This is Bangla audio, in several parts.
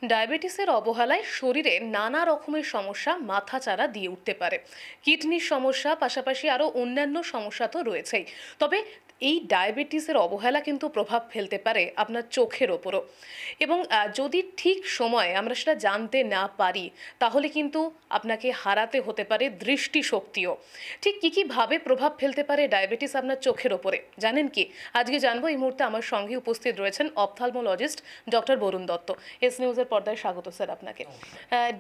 ডায়াবেটিসের অবহেলায় শরীরে নানা রকমের সমস্যা মাথাচাড়া দিয়ে উঠতে পারে। কিডনির সমস্যা, পাশাপাশি আরও অন্যান্য সমস্যা তো রয়েছেই। তবে এই ডায়াবেটিসের অবহেলা কিন্তু প্রভাব ফেলতে পারে আপনার চোখের ওপরও। এবং যদি ঠিক সময়ে আমরা সেটা জানতে না পারি, তাহলে কিন্তু আপনাকে হারাতে হতে পারে দৃষ্টিশক্তিও। ঠিক কীভাবে প্রভাব ফেলতে পারে ডায়াবেটিস আপনার চোখের ওপরে জানেন কি? আজকে জানবো। এই মুহূর্তে আমার সঙ্গে উপস্থিত রয়েছেন অপথলমোলজিস্ট ডক্টর বরুণ দত্ত। এস নিউজের পর্দায় স্বাগত স্যার আপনাকে।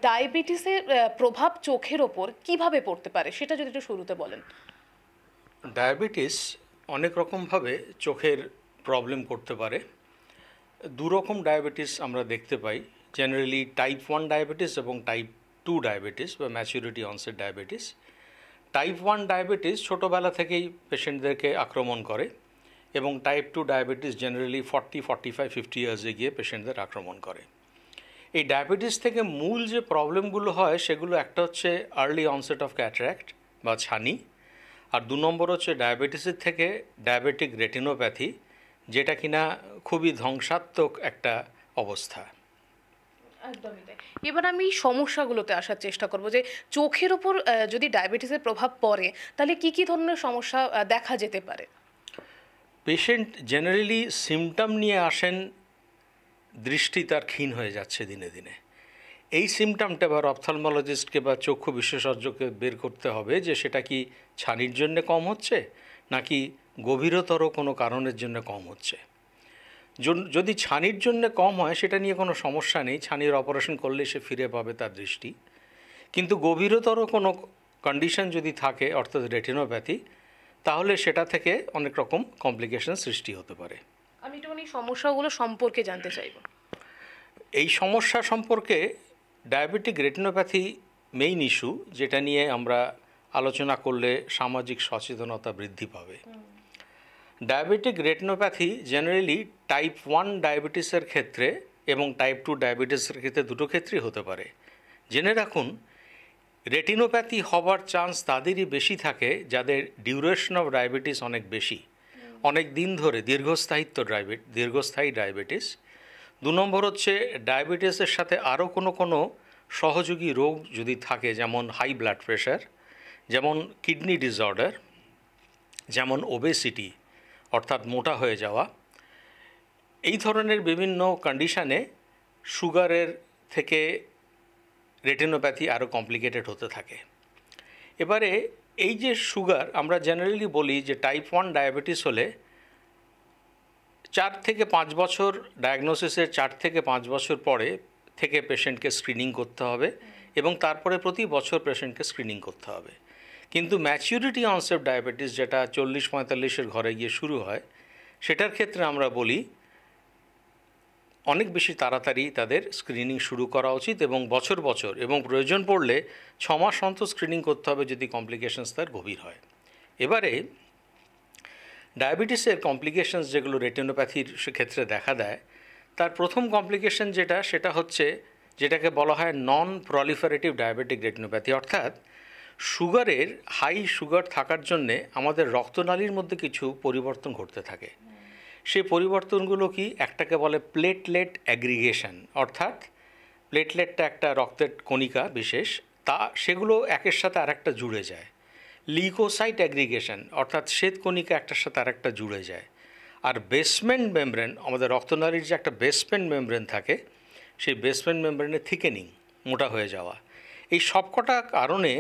ডায়াবেটিসের প্রভাব চোখের ওপর কিভাবে পড়তে পারে সেটা যদি একটু শুরুতে বলেন। ডায়াবেটিস অনেক রকমভাবে চোখের প্রবলেম করতে পারে। দুরকম ডায়াবেটিস আমরা দেখতে পাই, জেনারেলি টাইপ 1 ডায়াবেটিস এবং টাইপ 2 ডায়াবেটিস বা maturity onset diabetes. Type 1 diabetes ছোটোবেলা থেকেই পেশেন্টদেরকে আক্রমণ করে এবং টাইপ 2 ডায়াবেটিস জেনারেলি 40, 45, 50 ইয়ার্সে গিয়ে পেশেন্টদের আক্রমণ করে। এই ডায়াবেটিস থেকে মূল যে প্রবলেমগুলো হয় সেগুলো একটা হচ্ছে আর্লি অনসেট অফ ক্যাটারাক্ট বা ছানি, আর 2 নম্বর হচ্ছে ডায়াবেটিসের থেকে ডায়াবেটিক রেটিনোপ্যাথি, যেটা কিনা খুবই ধ্বংসাত্মক একটা অবস্থা। একদমই তাই। এবার আমি সমস্যাগুলোতে আসার চেষ্টা করব যে চোখের ওপর যদি ডায়াবেটিসের প্রভাব পড়ে তাহলে কি ধরনের সমস্যা দেখা যেতে পারে? পেশেন্ট জেনারেলি সিমটম নিয়ে আসেন, দৃষ্টি তার ক্ষীণ হয়ে যাচ্ছে দিনে দিনে। এই সিমটমটা এবার অপথলমোলজিস্টকে বা চক্ষু বিশেষজ্ঞকে বের করতে হবে যে সেটা কি ছানির জন্য কম হচ্ছে নাকি গভীরতর কোনো কারণের জন্য কম হচ্ছে। যদি ছানির জন্য কম হয় সেটা নিয়ে কোনো সমস্যা নেই, ছানির অপারেশন করলে সে ফিরে পাবে তার দৃষ্টি। কিন্তু গভীরতর কোনো কন্ডিশন যদি থাকে, অর্থাৎ রেটিনোপ্যাথি, তাহলে সেটা থেকে অনেক রকম কমপ্লিকেশন সৃষ্টি হতে পারে। আমি একটু সমস্যাগুলো সম্পর্কে জানতে চাইব। এই সমস্যা সম্পর্কে ডায়াবেটিক রেটিনোপ্যাথি মেইন ইস্যু, যেটা নিয়ে আমরা আলোচনা করলে সামাজিক সচেতনতা বৃদ্ধি পাবে। ডায়াবেটিক রেটিনোপ্যাথি জেনারেলি টাইপ 1 ডায়াবেটিসের ক্ষেত্রে এবং টাইপ 2 ডায়াবেটিসের ক্ষেত্রে দুটো ক্ষেত্রেই হতে পারে। জেনে রাখুন, রেটিনোপ্যাথি হবার চান্স তাদেরই বেশি থাকে যাদের ডিউরেশন অফ ডায়াবেটিস অনেক বেশি, অনেক দিন ধরে দীর্ঘস্থায়ী ডায়াবেটিস। 2 নম্বর হচ্ছে ডায়াবেটিসের সাথে আরও কোনো সহযোগী রোগ যদি থাকে, যেমন হাই ব্লাড প্রেশার, যেমন কিডনি ডিসঅর্ডার, যেমন ওবেসিটি অর্থাৎ মোটা হয়ে যাওয়া। এই ধরনের বিভিন্ন কন্ডিশানে সুগারের থেকে রেটিনোপ্যাথি আরও কমপ্লিকেটেড হতে থাকে। এবারে এই যে সুগার, আমরা জেনারেলি বলি যে টাইপ 1 ডায়াবেটিস হলে 4 থেকে 5 বছর ডায়াগনোসিসের 4 থেকে 5 বছর পরে থেকে পেশেন্টকে স্ক্রিনিং করতে হবে এবং তারপরে প্রতি বছর পেশেন্টকে স্ক্রিনিং করতে হবে। কিন্তু ম্যাচুরিটি অনসেট ডায়াবেটিস, যেটা 40-45-এর ঘরে গিয়ে শুরু হয়, সেটার ক্ষেত্রে আমরা বলি অনেক বেশি তাড়াতাড়ি তাদের স্ক্রিনিং শুরু করা উচিত এবং বছর এবং প্রয়োজন পড়লে 6 মাস অন্তর স্ক্রিনিং করতে হবে যদি কমপ্লিকেশনস তার গভীর হয়। এবারে ডায়াবেটিসের কমপ্লিকেশনস যেগুলো রেটিনোপ্যাথির ক্ষেত্রে দেখা দেয়, তার প্রথম কমপ্লিকেশন সেটা হচ্ছে যেটাকে বলা হয় নন প্রলিফারেটিভ ডায়াবেটিক রেটিনোপ্যাথি, অর্থাৎ সুগারের হাই সুগার থাকার জন্যে আমাদের রক্তনালীর মধ্যে কিছু পরিবর্তন ঘটতে থাকে। সেই পরিবর্তনগুলো কি? একটাকে বলে প্লেটলেট অ্যাগ্রিগেশন, অর্থাৎ প্লেটলেটটা একটা রক্তের কণিকা বিশেষ, সেগুলো একের সাথে আরেকটা জুড়ে যায়। লিউকোসাইট অ্যাগ্রিগেশন, অর্থাৎ শ্বেতকণিকা একটার সাথে আরেকটা জুড়ে যায়। আর বেসমেন্ট মেমব্রেন, আমাদের রক্তনালীর যে একটা বেসমেন্ট মেমব্রেন থাকে, সেই বেসমেন্ট মেমব্রেনের থিকেনিং, মোটা হয়ে যাওয়া। এই সবকটা কারণে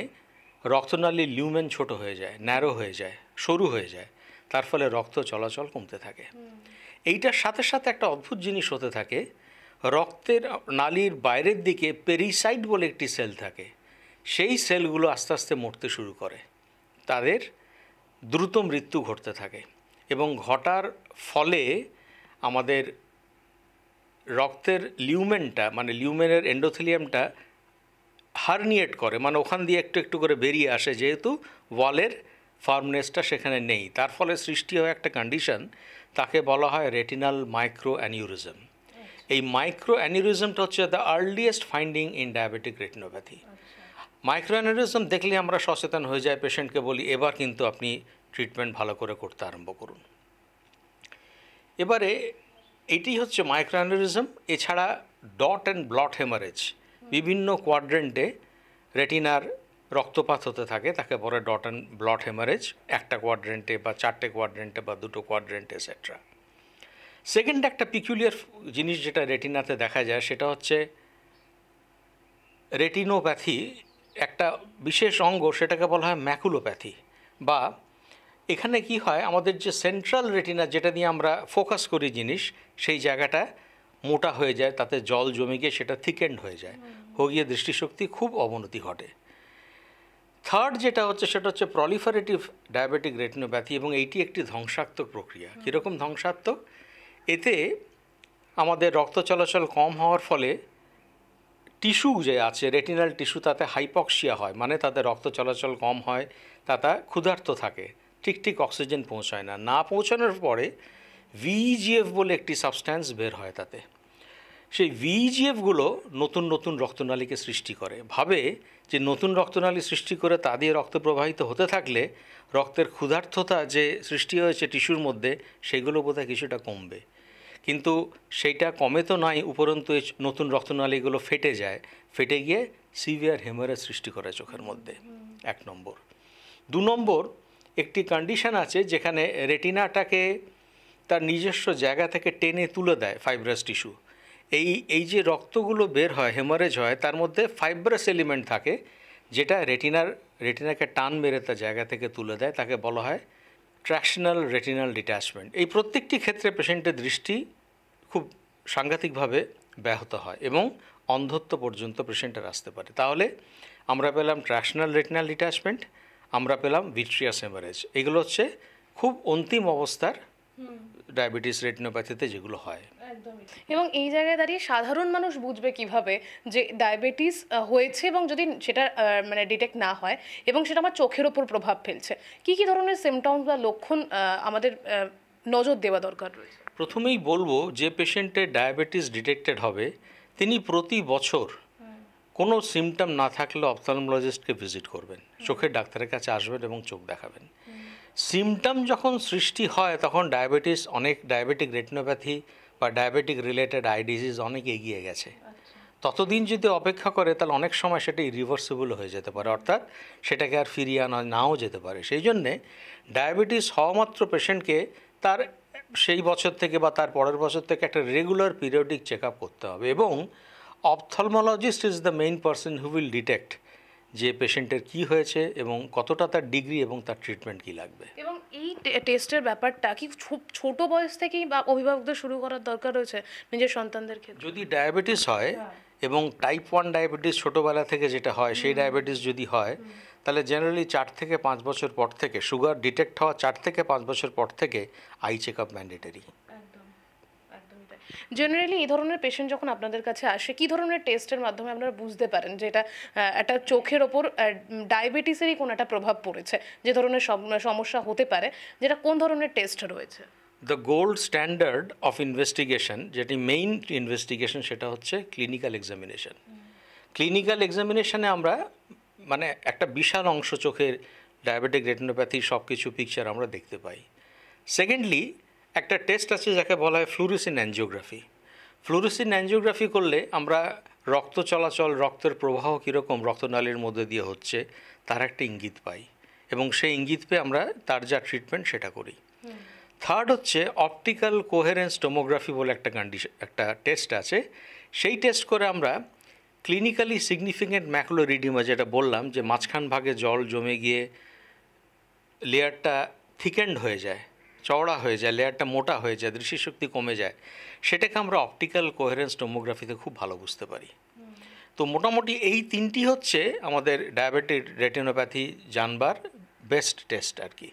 রক্তনালীর লিউমেন ছোট হয়ে যায়, ন্যারো হয়ে যায়, সরু হয়ে যায়, তার ফলে রক্ত চলাচল কমতে থাকে। এইটার সাথে সাথে একটা অদ্ভুত জিনিস হতে থাকে, রক্তের নালীর বাইরের দিকে পেরিসাইট বলে একটি সেল থাকে, সেই সেলগুলো আস্তে আস্তে মরতে শুরু করে, তাদের দ্রুত মৃত্যু ঘটতে থাকে এবং ঘটার ফলে আমাদের রক্তের লিউমেনটা, মানে লিউমেনের এন্ডোথেলিয়ামটা হার্নিয়েট করে, মানে ওখান দিয়ে একটু একটু করে বেরিয়ে আসে, যেহেতু ওয়ালের ফার্মনেসটা সেখানে নেই। তার ফলে সৃষ্টি হয় একটা কন্ডিশন, তাকে বলা হয় রেটিনাল মাইক্রো অ্যানিউরিজম। এই মাইক্রো অ্যানিউরিজমটা হচ্ছে the earliest finding in diabetic retinopathy. Micro aneurysm দেখলে আমরা সচেতন হয়ে যাই, পেশেন্টকে বলি এবার কিন্তু আপনি ট্রিটমেন্ট ভালো করে করতে আরম্ভ করুন। এবারে এটি হচ্ছে মাইক্রো অ্যানিউরিজম। এছাড়া ডট অ্যান্ড ব্লট হেমারেজ, বিভিন্ন কোয়াড্রেন্টে রেটিনার রক্তপাত হতে থাকে, তাকে বলে ডট অ্যান্ড ব্লট হেমারেজ, একটা কোয়াড্রেন্টে বা চারটে কোয়াড্রেন্টে বা দুটো কোয়াড্রেন্টে এটসেট্রা। সেকেন্ড একটা পিকুলিয়ার জিনিস যেটা রেটিনাতে দেখা যায় সেটা হচ্ছে রেটিনোপ্যাথি, একটা বিশেষ অঙ্গ, সেটাকে বলা হয় ম্যাকুলোপ্যাথি। বা এখানে কি হয়, আমাদের যে সেন্ট্রাল রেটিনা যেটা দিয়ে আমরা ফোকাস করি জিনিস, সেই জায়গাটা মোটা হয়ে যায়, তাতে জল জমে গিয়ে সেটা থিকেন্ড হয়ে যায়, হয়ে গিয়ে দৃষ্টিশক্তি খুব অবনতি ঘটে। থার্ড যেটা হচ্ছে সেটা হচ্ছে প্রলিফারেটিভ ডায়াবেটিক রেটিনোপ্যাথি, এবং এইটি একটি ধ্বংসাত্মক প্রক্রিয়া। কীরকম ধ্বংসাত্মক? এতে আমাদের রক্ত চলাচল কম হওয়ার ফলে টিস্যু যে আছে, রেটিনাল টিস্যু, তাতে হাইপক্সিয়া হয়, মানে তাদের রক্ত চলাচল কম হয়, তাতে ক্ষুধার্ত থাকে, ঠিক অক্সিজেন পৌঁছায় না। না পৌঁছানোর পরে ভিইজিএফ বলে একটি সাবস্ট্যান্স বের হয় তাতে। সেই ভিইজিএফগুলো নতুন নতুন রক্তনালীকে সৃষ্টি করে, ভাবে যে নতুন রক্তনালী সৃষ্টি করে তা দিয়ে রক্ত প্রবাহিত হতে থাকলে রক্তের ক্ষুধার্ততা যে সৃষ্টি হয়েছে টিস্যুর মধ্যে, সেগুলো বোধহয় কিছুটা কমবে। কিন্তু সেইটা কমে তো নাই, উপরন্তু এই নতুন রক্তনালীগুলো ফেটে যায়, ফেটে গিয়ে সিভিয়ার হেমারেজ সৃষ্টি করে চোখের মধ্যে। 1 নম্বর। 2 নম্বর, একটি কন্ডিশন আছে যেখানে রেটিনাটাকে তার নিজস্ব জায়গা থেকে টেনে তুলে দেয় ফাইব্রাস টিস্যু। এই যে রক্তগুলো বের হয়, হেমারেজ হয়, তার মধ্যে ফাইব্রাস এলিমেন্ট থাকে, যেটা রেটিনাকে টান মেরে তার জায়গা থেকে তুলে দেয়, তাকে বলা হয় ট্র্যাকশনাল রেটিনাল ডিট্যাচমেন্ট। এই প্রত্যেকটি ক্ষেত্রে পেশেন্টের দৃষ্টি খুব সাংঘাতিকভাবে ব্যাহত হয় এবং অন্ধত্ব পর্যন্ত পেশেন্টের আসতে পারে। তাহলে আমরা পেলাম ট্র্যাকশনাল রেটিনাল ডিট্যাচমেন্ট, আমরা পেলাম ভিট্রিয়াস হেমারেজ। এগুলো হচ্ছে খুব অন্তিম অবস্থার ডায়াবেটিস রেটিনোপ্যাথিতে যেগুলো হয়। এবং এই জায়গায় দাঁড়িয়ে সাধারণ মানুষ বুঝবে কিভাবে যে ডায়াবেটিস হয়েছে, এবং যদি সেটা মানে ডিটেক্ট না হয় এবং সেটা আমার চোখের ওপর প্রভাব ফেলছে, কি কি ধরনের সিমটমস বা লক্ষণ আমাদের নজর দেওয়া দরকার রয়েছে? প্রথমেই বলবো, যে পেশেন্টের ডায়াবেটিস ডিটেক্টেড হবে তিনি প্রতি বছর কোনো সিমটম না থাকলে অপথলমোলজিস্টকে ভিজিট করবেন, চোখের ডাক্তারের কাছে আসবেন এবং চোখ দেখাবেন। সিমটম যখন সৃষ্টি হয় তখন অনেক ডায়াবেটিক রেটিনোপ্যাথি বা ডায়াবেটিক রিলেটেড আই ডিজিজ অনেক এগিয়ে গেছে। ততদিন যদি অপেক্ষা করে তাহলে অনেক সময় সেটা ইরিভার্সিবল হয়ে যেতে পারে, অর্থাৎ সেটাকে আর ফিরিয়ে আনা নাও যেতে পারে। সেই জন্যে ডায়াবেটিস হওয়া মাত্র পেশেন্টকে তার সেই বছর থেকে বা তার পরের বছর থেকে একটা রেগুলার পিরিয়ডিক চেক আপ করতে হবে, এবং ophthalmologist is the main person who will detect যে পেশেন্টের কী হয়েছে এবং কতটা তার ডিগ্রি এবং তার ট্রিটমেন্ট কী লাগবে। এবং এই টেস্টের ব্যাপারটা কি খুব ছোট বয়স থেকেই বা অভিভাবকদের শুরু করার দরকার রয়েছে নিজের সন্তানদের ক্ষেত্রে? যদি ডায়াবেটিস হয় এবং টাইপ 1 ডায়াবেটিস ছোটোবেলা থেকে যেটা হয়, সেই ডায়াবেটিস যদি হয়, তাহলে জেনারেলি 4 থেকে 5 বছর পর থেকে, সুগার ডিটেক্ট হওয়া 4 থেকে 5 বছর পর থেকে eye check up mandatory. Generally এই ধরনের পেশেন্ট যখন আপনাদের কাছে আসে, কি ধরনের টেস্টের মাধ্যমে আপনারা বুঝতে পারেন যে এটা একটা চোখের ওপর ডায়াবেটিসেরই কোনো একটা প্রভাব পড়েছে, যে ধরনের সমস্যা হতে পারে, যেটা কোন ধরনের টেস্ট রয়েছে? The gold standard of investigation, যেটি মেইন ইনভেস্টিগেশন, সেটা হচ্ছে ক্লিনিক্যাল এক্সামিনেশন। ক্লিনিক্যাল এক্সামিনেশনে আমরা মানে একটা বিশাল অংশ চোখের ডায়াবেটিক রেটিনোপ্যাথির সব কিছু পিকচার আমরা দেখতে পাই। সেকেন্ডলি, একটা টেস্ট আছে যাকে বলা হয় ফ্লুরোসিন অ্যাঞ্জিওগ্রাফি। ফ্লুরোসিন অ্যাঞ্জিওগ্রাফি করলে আমরা রক্ত চলাচল, রক্তের প্রবাহ কীরকম রক্তনালীর মধ্যে দিয়ে হচ্ছে তার একটা ইঙ্গিত পাই, এবং সেই ইঙ্গিত পেয়ে আমরা তার যা ট্রিটমেন্ট সেটা করি। থার্ড হচ্ছে অপটিক্যাল কোহেরেন্স টোমোগ্রাফি বলে একটা টেস্ট আছে। সেই টেস্ট করে আমরা ক্লিনিক্যালি সিগনিফিকেন্ট ম্যাকুলার ইডিমা, যেটা বললাম যে মাঝখান ভাগে জল জমে গিয়ে লেয়ারটা থিকেন্ড হয়ে যায়, চওড়া হয়ে যায়, লেয়ারটা মোটা হয়ে যায়, দৃষ্টিশক্তি কমে যায়, সেটাকে আমরা অপটিক্যাল কোহেরেন্স টোমোগ্রাফিতে খুব ভালো বুঝতে পারি। তো মোটামুটি এই 3টি হচ্ছে আমাদের ডায়াবেটিক রেটিনোপ্যাথি জানবার বেস্ট টেস্ট আর কি।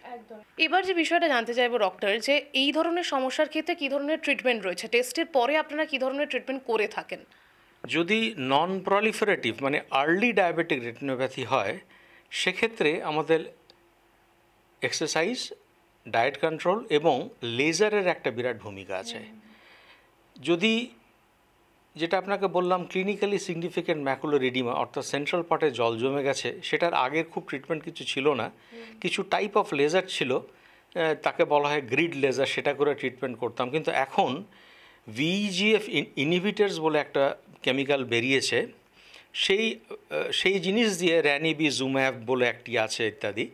এবার যে বিষয়টা জানতে চাইবো ডক্টর, যে এই ধরনের সমস্যার ক্ষেত্রে কী ধরনের ট্রিটমেন্ট রয়েছে, টেস্টের পরে আপনারা কী ধরনের ট্রিটমেন্ট করে থাকেন? যদি নন প্রলিফারেটিভ মানে আর্লি ডায়াবেটিক রেটিনোপ্যাথি হয়, সেক্ষেত্রে আমাদের এক্সারসাইজ, ডায়েট কন্ট্রোল এবং লেজারের একটা বিরাট ভূমিকা আছে। যদি যেটা আপনাকে বললাম ক্লিনিক্যালি সিগনিফিকেন্ট ম্যাকুলার ইডিমা, অর্থাৎ সেন্ট্রাল পার্টে জল জমে গেছে, সেটার আগের খুব ট্রিটমেন্ট কিছু ছিল না, কিছু টাইপ অফ লেজার ছিল, তাকে বলা হয় গ্রিড লেজার, সেটা করে ট্রিটমেন্ট করতাম। কিন্তু এখন VEGF ইনহিবিটার্স বলে একটা কেমিক্যাল বেরিয়েছে, সেই জিনিস দিয়ে র্যানিবিজুম্যাব বলে একটি আছে ইত্যাদি,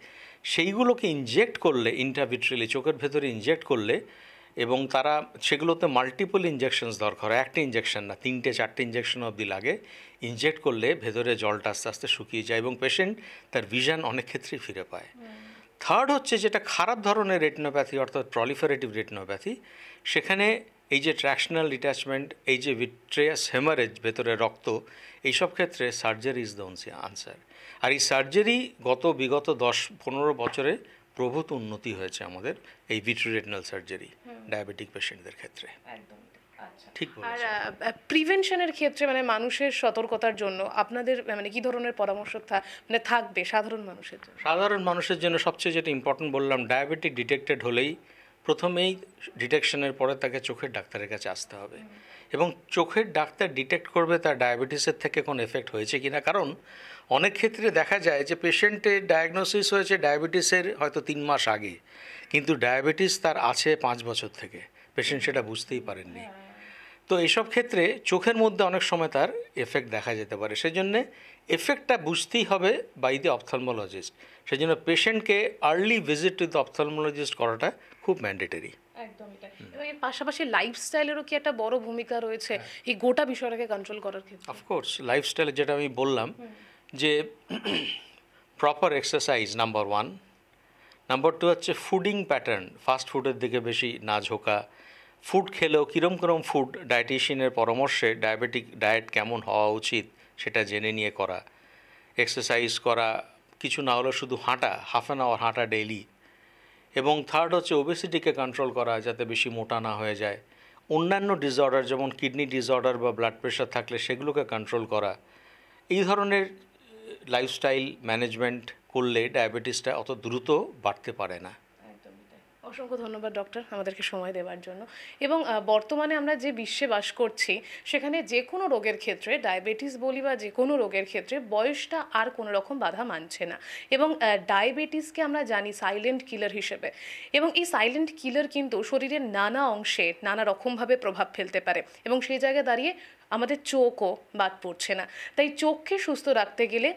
সেইগুলোকে ইনজেক্ট করলে ইন্ট্রাভিট্রালি চোখের ভেতরে ইনজেক্ট করলে, এবং তারা সেগুলোতে মাল্টিপল ইনজেকশনস দরকার হয়, একটা ইনজেকশন না, 3-4টে ইনজেকশন অবধি লাগে। ইনজেক্ট করলে ভেতরে জলটা আস্তে আস্তে শুকিয়ে যায় এবং পেশেন্ট তার ভিশন অনেক ক্ষেত্রেই ফিরে পায়। থার্ড হচ্ছে যেটা খারাপ ধরনের রেটিনোপ্যাথি অর্থাৎ প্রলিফারেটিভ রেটিনোপ্যাথি, সেখানে এই যে ট্র্যাকশনাল ডিট্যাচমেন্ট, এই যে ভিট্রিয়াস হেমারেজ, ভেতরে রক্ত, এইসব ক্ষেত্রে surgery is the only answer. আর এই সার্জারি বিগত 10-15 বছরে প্রভূত উন্নতি হয়েছে আমাদের এই ভিট্রিওরেটিনাল সার্জারি ডায়াবেটিক পেশেন্টদের ক্ষেত্রে। ঠিক আর প্রিভেনশনের ক্ষেত্রে মানে মানুষের সতর্কতার জন্য আপনাদের মানে কি ধরনের পরামর্শ থাকবে সাধারণ মানুষের জন্য? সাধারণ মানুষের জন্য সবচেয়ে যেটা ইম্পর্টেন্ট বললাম, ডায়াবেটিক ডিটেক্টেড হলেই প্রথমেই ডিটেকশনের পরে তাকে চোখের ডাক্তারের কাছে আসতে হবে, এবং চোখের ডাক্তার ডিটেক্ট করবে তার ডায়াবেটিসের থেকে কোনো এফেক্ট হয়েছে কি না। কারণ অনেক ক্ষেত্রে দেখা যায় যে পেশেন্টের ডায়াগনোসিস হয়েছে ডায়াবেটিসের হয়তো 3 মাস আগে, কিন্তু ডায়াবেটিস তার আছে 5 বছর থেকে, পেশেন্ট সেটা বুঝতেই পারেননি। তো এইসব ক্ষেত্রে চোখের মধ্যে অনেক সময় তার এফেক্ট দেখা যেতে পারে, সেজন্যে এফেক্টটা বুঝতেই হবে বাই দি অপথলমোলজিস্ট। সেই জন্য পেশেন্টকে আর্লি ভিজিট টু দ্য অপথলমোলজিস্ট করাটা খুব ম্যান্ডেটরি। একদমই তাই। এবং এর পাশাপাশি লাইফস্টাইলেরও কি একটা বড় ভূমিকা রয়েছে এই গোটা বিষয়টাকে কন্ট্রোল করার ক্ষেত্রে? অফকোর্স, লাইফস্টাইলে যেটা আমি বললাম যে প্রপার এক্সারসাইজ নাম্বার 1, নাম্বার 2 হচ্ছে ফুডিং প্যাটার্ন, ফাস্ট ফুডের দিকে বেশি না ঝোঁকা, ফুড খেলেও কীরকম ফুড ডায়েটিশিয়ানের পরামর্শে ডায়াবেটিক ডায়েট কেমন হওয়া উচিত সেটা জেনে নিয়ে করা, এক্সারসাইজ করা, কিছু না হলেও শুধু হাঁটা, হাফ অ্যান আওয়ার হাঁটা ডেইলি, এবং থার্ড হচ্ছে ওবেসিটিকে কন্ট্রোল করা যাতে বেশি মোটা না হয়ে যায়, অন্যান্য ডিসঅর্ডার যেমন কিডনি ডিসঅর্ডার বা ব্লাড প্রেশার থাকলে সেগুলোকে কন্ট্রোল করা। এই ধরনের লাইফস্টাইল ম্যানেজমেন্ট করলে ডায়াবেটিসটা অত দ্রুত বাড়তে পারে না। অসংখ্য ধন্যবাদ ডক্টর আমাদেরকে সময় দেওয়ার জন্য। এবং বর্তমানে আমরা যে বিশ্বে বাস করছি সেখানে যে কোনো রোগের ক্ষেত্রে, ডায়াবেটিস বলি বা যে কোনো রোগের ক্ষেত্রে, বয়সটা আর কোনো রকম বাধা মানছে না। এবং ডায়াবেটিসকে আমরা জানি সাইলেন্ট কিলার হিসেবে, এবং এই সাইলেন্ট কিলার কিন্তু শরীরের নানা অংশে নানা রকমভাবে প্রভাব ফেলতে পারে, এবং সেই জায়গায় দাঁড়িয়ে আমাদের চোখও বাদ পড়ছে না। তাই চোখকে সুস্থ রাখতে গেলে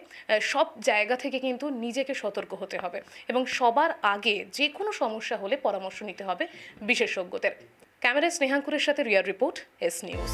সব জায়গা থেকে কিন্তু নিজেকে সতর্ক হতে হবে, এবং সবার আগে যে কোনো সমস্যা হলে পরামর্শ নিতে হবে বিশেষজ্ঞদের। ক্যামেরায় স্নেহাঙ্কুরের সাথে রিয়ার রিপোর্ট, এস নিউজ।